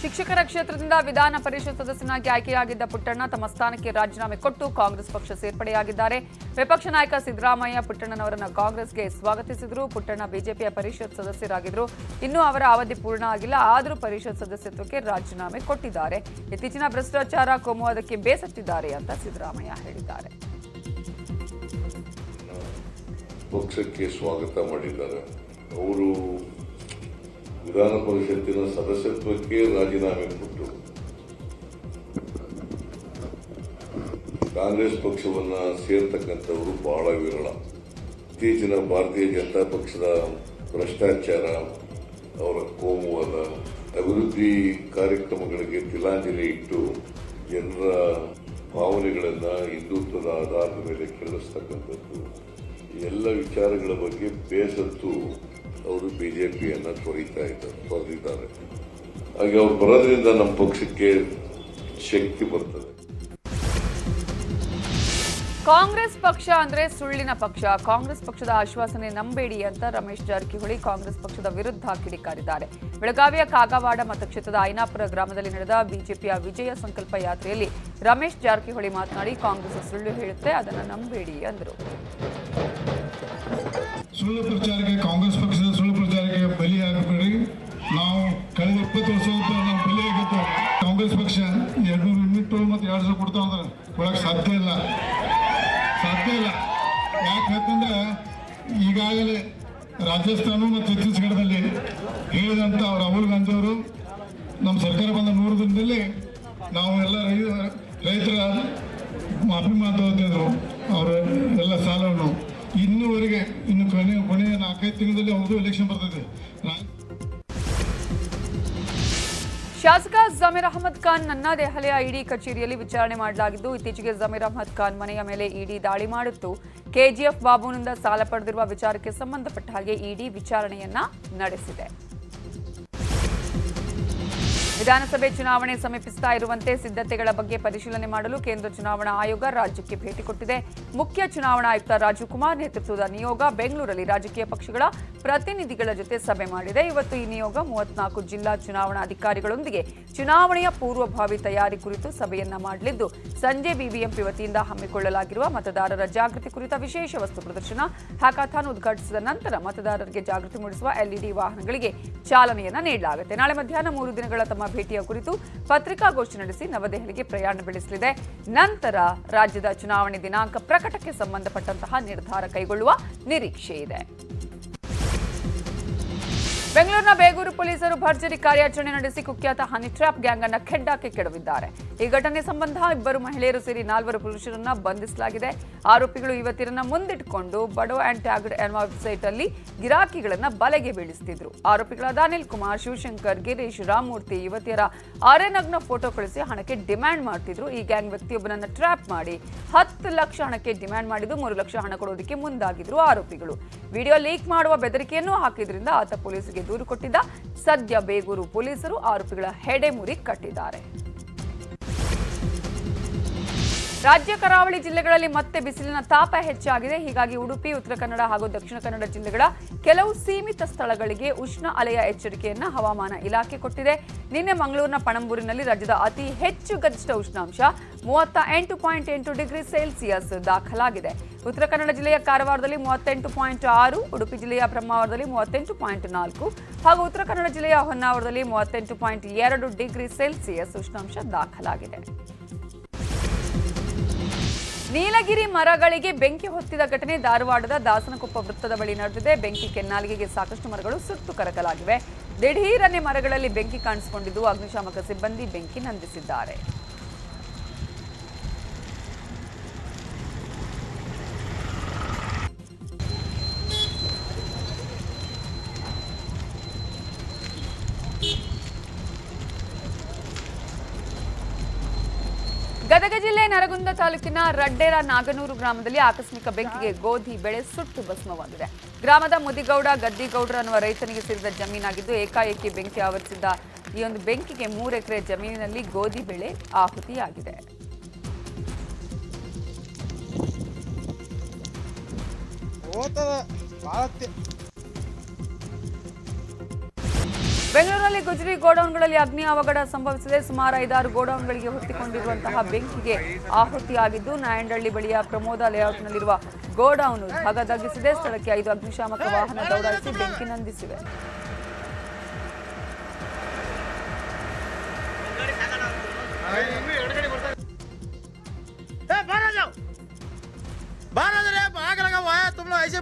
ಶಿಕ್ಷಕರ ಕ್ಷೇತ್ರದಿಂದ ವಿಧಾನ ಪರಿಷತ್ ಸದಸ್ಯನಾಗಿ ಆಯ್ಕೆಯಾಗಿದ್ದ ಪುಟ್ಟಣ್ಣ ತಮ್ಮ ಸ್ಥಾನಕ್ಕೆ ರಾಜೀನಾಮೆ ಕೊಟ್ಟು ಕಾಂಗ್ರೆಸ್ ಪಕ್ಷ ಸೇರ್ಪಡೆಯಾಗಿದ್ದಾರೆ. ವಿಪಕ್ಷ ನಾಯಕ ಸಿದ್ದರಾಮಯ್ಯ ಪುಟ್ಟಣ್ಣನವರನ್ನು ಕಾಂಗ್ರೆಸ್ಗೆ ಸ್ವಾಗತಿಸಿದರು. ಪುಟ್ಟಣ್ಣ ಬಿಜೆಪಿಯ ಪರಿಷತ್ ಸದಸ್ಯರಾಗಿದ್ದರು. ಇನ್ನೂ ಅವರ ಅವಧಿ ಪೂರ್ಣ ಆಗಿಲ್ಲ, ಆದರೂ ಪರಿಷತ್ ಸದಸ್ಯತ್ವಕ್ಕೆ ರಾಜೀನಾಮೆ ಕೊಟ್ಟಿದ್ದಾರೆ. ಇತ್ತೀಚಿನ ಭ್ರಷ್ಟಾಚಾರ, ಕೋಮುವಾದಕ್ಕೆ ಬೇಸತ್ತಿದ್ದಾರೆ ಅಂತ ಸಿದ್ದರಾಮಯ್ಯ ಹೇಳಿದ್ದಾರೆ. ಪಕ್ಷಕ್ಕೆ ಸ್ವಾಗತ ಮಾಡಿದ್ದಾರೆ. ಅವರು ವಿಧಾನ ಪರಿಷತ್ತಿನ ಸದಸ್ಯತ್ವಕ್ಕೆ ರಾಜೀನಾಮೆ ಕೊಟ್ಟು ಕಾಂಗ್ರೆಸ್ ಪಕ್ಷವನ್ನ ಸೇರ್ತಕ್ಕಂಥವರು ಬಹಳ ವಿರಳ. ಇತ್ತೀಚಿನ ಭಾರತೀಯ ಜನತಾ ಪಕ್ಷದ ಭ್ರಷ್ಟಾಚಾರ, ಅವರ ಕೋಮುವಾದ, ಅಭಿವೃದ್ಧಿ ಕಾರ್ಯಕ್ರಮಗಳಿಗೆ ತಿಲಾಂಜಲಿ ಇಟ್ಟು ಜನರ ಭಾವನೆಗಳನ್ನ ಹಿಂದುತ್ವದ ಆಧಾರದ ಮೇಲೆ ಕೆರಳಿಸ್ತಕ್ಕಂಥದ್ದು, ಎಲ್ಲ ವಿಚಾರಗಳ ಬಗ್ಗೆ ಬೇಸತ್ತು ಅವರು ಬಿಜೆಪಿಯನ್ನ ತೊರೆದಿದ್ದಾರೆ. ಹಾಗೆ ಅವ್ರು ಬರೋದ್ರಿಂದ ನಮ್ಮ ಪಕ್ಷಕ್ಕೆ ಶಕ್ತಿ ಬರ್ತದೆ. ಕಾಂಗ್ರೆಸ್ ಪಕ್ಷ ಅಂದ್ರೆ ಸುಳ್ಳಿನ ಪಕ್ಷ, ಕಾಂಗ್ರೆಸ್ ಪಕ್ಷದ ಆಶ್ವಾಸನೆ ನಂಬೇಡಿ ಅಂತ ರಮೇಶ್ ಜಾರಕಿಹೊಳಿ ಕಾಂಗ್ರೆಸ್ ಪಕ್ಷದ ವಿರುದ್ಧ ಕಿಡಿಕಾರಿದ್ದಾರೆ. ಬೆಳಗಾವಿಯ ಕಾಗವಾಡ ಮತಕ್ಷೇತ್ರದ ಐನಾಪುರ ಗ್ರಾಮದಲ್ಲಿ ನಡೆದ ಬಿಜೆಪಿಯ ವಿಜಯ ಸಂಕಲ್ಪ ಯಾತ್ರೆಯಲ್ಲಿ ರಮೇಶ್ ಜಾರಕಿಹೊಳಿ ಮಾತನಾಡಿ, ಕಾಂಗ್ರೆಸ್ ಸುಳ್ಳು ಹೇಳುತ್ತೆ, ಅದನ್ನು ನಂಬೇಡಿ ಎಂದರು. ಸುಳ್ಳು ಪ್ರಚಾರಕ್ಕೆ, ಕಾಂಗ್ರೆಸ್ ಪಕ್ಷದ ಸುಳ್ಳು ಪ್ರಚಾರಕ್ಕೆ ಬಲಿಯಾಗಬೇಡಿ. ನಾವು ಕಳೆದ 20 ವರ್ಷ ನಾವು ಬಲಿಯಾಗಿದ್ದು. ಕಾಂಗ್ರೆಸ್ ಪಕ್ಷ 200 ಯೂನಿಟ್ ಮತ್ತು 200 ಕೊಡ್ತಾವ ಅಂದ್ರೆ ಕೊಡಕ್ಕೆ ಸಾಧ್ಯ ಇಲ್ಲ. ಯಾಕಂತಂದ್ರೆ ಈಗಾಗಲೇ ರಾಜಸ್ಥಾನ ಮತ್ತು ಛತ್ತೀಸ್ಗಢದಲ್ಲಿ ಹೇಳಿದಂಥ ರಾಹುಲ್ ಗಾಂಧಿ ಅವರು ನಮ್ಮ ಸರ್ಕಾರ ಬಂದ 100 ದಿನದಲ್ಲಿ ನಾವು ಎಲ್ಲ ರೈತರ ಮಾಫಿ ಮಾತಾಡ್ತಿದ್ರು, ಅವರ ಎಲ್ಲ ಸಾಲವನ್ನು. ಇನ್ನೂವರೆಗೆ ಇನ್ನು ಕೊನೆಯ 4-5 ತಿಂಗಳಲ್ಲಿ ಅವ್ರದ್ದು ಎಲೆಕ್ಷನ್ ಬರ್ತದೆ. ಶಾಸಕ ಜಮೀರ್ ಅಹಮದ್ ಖಾನ್ ನನ್ನ ದೆಹಲಿಯ ಇಡಿ ಕಚೇರಿಯಲ್ಲಿ ವಿಚಾರಣೆ ಮಾಡಲಾಗಿದ್ದು, ಇತ್ತೀಚೆಗೆ ಜಮೀರ್ ಅಹಮದ್ ಖಾನ್ ಮನೆಯ ಮೇಲೆ ಇಡಿ ದಾಳಿ ಮಾಡಿತ್ತು. ಕೆಜಿಎಫ್ ಬಾಬುನಿಂದ ಸಾಲ ಪಡೆದಿರುವ ವಿಚಾರಕ್ಕೆ ಸಂಬಂಧಪಟ್ಟ ಹಾಗೆ ಇಡಿ ವಿಚಾರಣೆಯನ್ನ ನಡೆಸಿದೆ. ವಿಧಾನಸಭೆ ಚುನಾವಣೆ ಸಮೀಪಿಸುತ್ತಾ ಇರುವಂತೆ ಸಿದ್ಧತೆಗಳ ಬಗ್ಗೆ ಪರಿಶೀಲನೆ ಮಾಡಲು ಕೇಂದ್ರ ಚುನಾವಣಾ ಆಯೋಗ ರಾಜ್ಯಕ್ಕೆ ಭೇಟಿ ಕೊಟ್ಟಿದೆ. ಮುಖ್ಯ ಚುನಾವಣಾ ಆಯುಕ್ತ ರಾಜೀವ್ ಕುಮಾರ್ ನೇತೃತ್ವದ ನಿಯೋಗ ಬೆಂಗಳೂರಲ್ಲಿ ರಾಜಕೀಯ ಪಕ್ಷಗಳ ಪ್ರತಿನಿಧಿಗಳ ಜೊತೆ ಸಭೆ ಮಾಡಿದೆ. ಇವತ್ತು ಈ ನಿಯೋಗ 34 ಜಿಲ್ಲಾ ಚುನಾವಣಾ ಅಧಿಕಾರಿಗಳೊಂದಿಗೆ ಚುನಾವಣೆಯ ಪೂರ್ವಭಾವಿ ತಯಾರಿ ಕುರಿತು ಸಭೆಯನ್ನ ಮಾಡಲಿದ್ದು, ಸಂಜೆ ಬಿಬಿಎಂಪಿ ವತಿಯಿಂದ ಹಮ್ಮಿಕೊಳ್ಳಲಾಗಿರುವ ಮತದಾರರ ಜಾಗೃತಿ ಕುರಿತ ವಿಶೇಷ ವಸ್ತು ಪ್ರದರ್ಶನ ಹ್ಯಾಕಾಥಾನ್ ಉದ್ಘಾಟಿಸಿದ ನಂತರ ಮತದಾರರಿಗೆ ಜಾಗೃತಿ ಮೂಡಿಸುವ ಎಲ್ಇಡಿ ವಾಹನಗಳಿಗೆ ಚಾಲನೆಯನ್ನ ನೀಡಲಾಗುತ್ತೆ. ನಾಳೆ ಮಧ್ಯಾಹ್ನ 3 ದಿನಗಳ ತಮ್ಮ ಭೇಟಿಯ ಕುರಿತು ಪತ್ರಿಕಾಗೋಷ್ಠಿ ನಡೆಸಿ ನವದೆಹಲಿಗೆ ಪ್ರಯಾಣ ಬೆಳೆಸಲಿದೆ. ನಂತರ ರಾಜ್ಯದ ಚುನಾವಣೆ ದಿನಾಂಕ ಪ್ರಕಟಕ್ಕೆ ಸಂಬಂಧಪಟ್ಟಂತಹ ನಿರ್ಧಾರ ಕೈಗೊಳ್ಳುವ ನಿರೀಕ್ಷೆ ಇದೆ. ಬೆಂಗಳೂರಿನ ಬೇಗೂರು ಪೊಲೀಸರು ಭರ್ಜರಿ ಕಾರ್ಯಾಚರಣೆ ನಡೆಸಿ ಕುಖ್ಯಾತ ಹನಿ ಟ್ರ್ಯಾಪ್ ಗ್ಯಾಂಗ್ ಅನ್ನು ಖೆಡ್ಡಾಕ್ಕೆ ಕೆಡವಿದ್ದಾರೆ. ಈ ಘಟನೆ ಸಂಬಂಧ 2 ಮಹಿಳೆಯರು ಸೇರಿ 4 ಪುರುಷರನ್ನ ಬಂಧಿಸಲಾಗಿದೆ. ಆರೋಪಿಗಳು ಯುವತಿಯರನ್ನ ಮುಂದಿಟ್ಟುಕೊಂಡು ಬಡೋ ಅಂಡ್ ಟ್ಯಾಗ್ಡ್ ಎನ್ನುವ ವೆಬ್ಸೈಟ್ ಅಲ್ಲಿ ಗಿರಾಕಿಗಳನ್ನ ಬಲೆಗೆ ಬೀಳಿಸುತ್ತಿದ್ರು. ಆರೋಪಿಗಳಾದ ಅನಿಲ್ ಕುಮಾರ್, ಶಿವಶಂಕರ್, ಗಿರೀಶ್, ರಾಮಮೂರ್ತಿ ಯುವತಿಯರ ಅರೆನಗ್ನ ಫೋಟೋ ಕಳಿಸಿ ಹಣಕ್ಕೆ ಡಿಮ್ಯಾಂಡ್ ಮಾಡ್ತಿದ್ರು. ಈ ಗ್ಯಾಂಗ್ ವ್ಯಕ್ತಿಯೊಬ್ಬನನ್ನ ಟ್ರ್ಯಾಪ್ ಮಾಡಿ 10 ಲಕ್ಷ ಹಣಕ್ಕೆ ಡಿಮ್ಯಾಂಡ್ ಮಾಡಿದ್ದು 3 ಲಕ್ಷ ಹಣ ಕೊಡೋದಕ್ಕೆ ಮುಂದಾಗಿದ್ರು ಆರೋಪಿಗಳು. ವಿಡಿಯೋ ಲೀಕ್ ಮಾಡುವ ಬೆದರಿಕೆಯನ್ನು ಹಾಕಿದ್ರಿಂದ ಆತ ಪೊಲೀಸರಿಗೆ ದೂರು ಕೊಟ್ಟಿದ್ದ. ಸದ್ಯ ಬೇಗೂರು ಪೊಲೀಸರು ಆರೋಪಿಗಳ ಹೆಡೆ ಮುರಿ ಕಟ್ಟಿದ್ದಾರೆ. ರಾಜ್ಯ ಕರಾವಳಿ ಜಿಲ್ಲೆಗಳಲ್ಲಿ ಮತ್ತೆ ಬಿಸಿಲಿನ ತಾಪ ಹೆಚ್ಚಾಗಿದೆ. ಹೀಗಾಗಿ ಉಡುಪಿ, ಉತ್ತರ ಕನ್ನಡ ಹಾಗೂ ದಕ್ಷಿಣ ಕನ್ನಡ ಜಿಲ್ಲೆಗಳ ಕೆಲವು ಸೀಮಿತ ಸ್ಥಳಗಳಿಗೆ ಉಷ್ಣ ಅಲೆಯ ಎಚ್ಚರಿಕೆಯನ್ನ ಹವಾಮಾನ ಇಲಾಖೆ ಕೊಟ್ಟಿದೆ. ನಿನ್ನೆ ಮಂಗಳೂರಿನ ಪಣಂಬೂರಿನಲ್ಲಿ ರಾಜ್ಯದ ಅತಿ ಹೆಚ್ಚು ಗರಿಷ್ಠ ಉಷ್ಣಾಂಶ 38.8 ಡಿಗ್ರಿ ಸೆಲ್ಸಿಯಸ್ ದಾಖಲಾಗಿದೆ. ಉತ್ತರ ಕನ್ನಡ ಜಿಲ್ಲೆಯ ಕಾರವಾರದಲ್ಲಿ 38.6, ಉಡುಪಿ ಜಿಲ್ಲೆಯ ಬ್ರಹ್ಮಾವರದಲ್ಲಿ 38.4 ಹಾಗೂ ಉತ್ತರ ಕನ್ನಡ ಜಿಲ್ಲೆಯ ಹೊನ್ನಾವರದಲ್ಲಿ 38.2 ಡಿಗ್ರಿ ಸೆಲ್ಸಿಯಸ್ ಉಷ್ಣಾಂಶ ದಾಖಲಾಗಿದೆ. ನೀಲಗಿರಿ ಮರಗಳಿಗೆ ಬೆಂಕಿ ಹೊತ್ತಿದ ಘಟನೆ ಧಾರವಾಡದ ದಾಸನಕೊಪ್ಪ ವೃತ್ತದ ಬಳಿ ನಡೆದಿದೆ. ಬೆಂಕಿ ಕೆನ್ನಾಲಿಗೆಗೆ ಸಾಕಷ್ಟು ಮರಗಳು ಸುಟ್ಟು ಕರಕಲಾಗಿವೆ. ದಿಢೀರನೆ ಮರಗಳಲ್ಲಿ ಬೆಂಕಿ ಕಾಣಿಸಿಕೊಂಡಿದ್ದು ಅಗ್ನಿಶಾಮಕ ಸಿಬ್ಬಂದಿ ಬೆಂಕಿ ನಂದಿಸಿದ್ದಾರೆ. ಗದಗ ಜಿಲ್ಲೆ ನರಗುಂದ ತಾಲೂಕಿನ ರಡ್ಡೇರ ನಾಗನೂರು ಗ್ರಾಮದಲ್ಲಿ ಆಕಸ್ಮಿಕ ಬೆಂಕಿಗೆ ಗೋಧಿ ಬೆಳೆ ಸುಟ್ಟು ಭಸ್ಮವಾಗಿದೆ. ಗ್ರಾಮದ ಮುದಿಗೌಡ ಗದ್ದಿಗೌಡ್ರ ಅನ್ನುವ ರೈತನಿಗೆ ಸೇರಿದ ಜಮೀನಾಗಿದ್ದು, ಏಕಾಏಕಿ ಬೆಂಕಿ ಆವರಿಸಿದ್ದ ಈ ಒಂದು ಬೆಂಕಿಗೆ 3 ಎಕರೆ ಜಮೀನಿನಲ್ಲಿ ಗೋಧಿ ಬೆಳೆ ಆಹುತಿಯಾಗಿದೆ. ಬೆಂಗಳೂರಲ್ಲಿ ಗುಜರಿ ಗೋಡೌನ್ಗಳಲ್ಲಿ ಅಗ್ನಿ ಅವಘಡ ಸಂಭವಿಸಿದೆ. ಸುಮಾರು 5-6 ಗೋಡೌನ್ಗಳಿಗೆ ಹೊತ್ತಿಕೊಂಡಿರುವಂತಹ ಬೆಂಕಿಗೆ ಆಹುತಿಯಾಗಿದ್ದು, ನಾಯಂಡಹಳ್ಳಿ ಬಳಿಯ ಪ್ರಮೋದ ಲೇಔಟ್ನಲ್ಲಿರುವ ಗೋಡೌನ್ ಧಗಧಗಿಸಿದೆ. ಸ್ಥಳಕ್ಕೆ 5 ಅಗ್ನಿಶಾಮಕ ವಾಹನ ದೌಡಾಯಿಸಿ ಬೆಂಕಿ ನಂದಿಸಿವೆ. बाहर आ जाओ, आग लगा हुआ है, तुम लोग ऐसे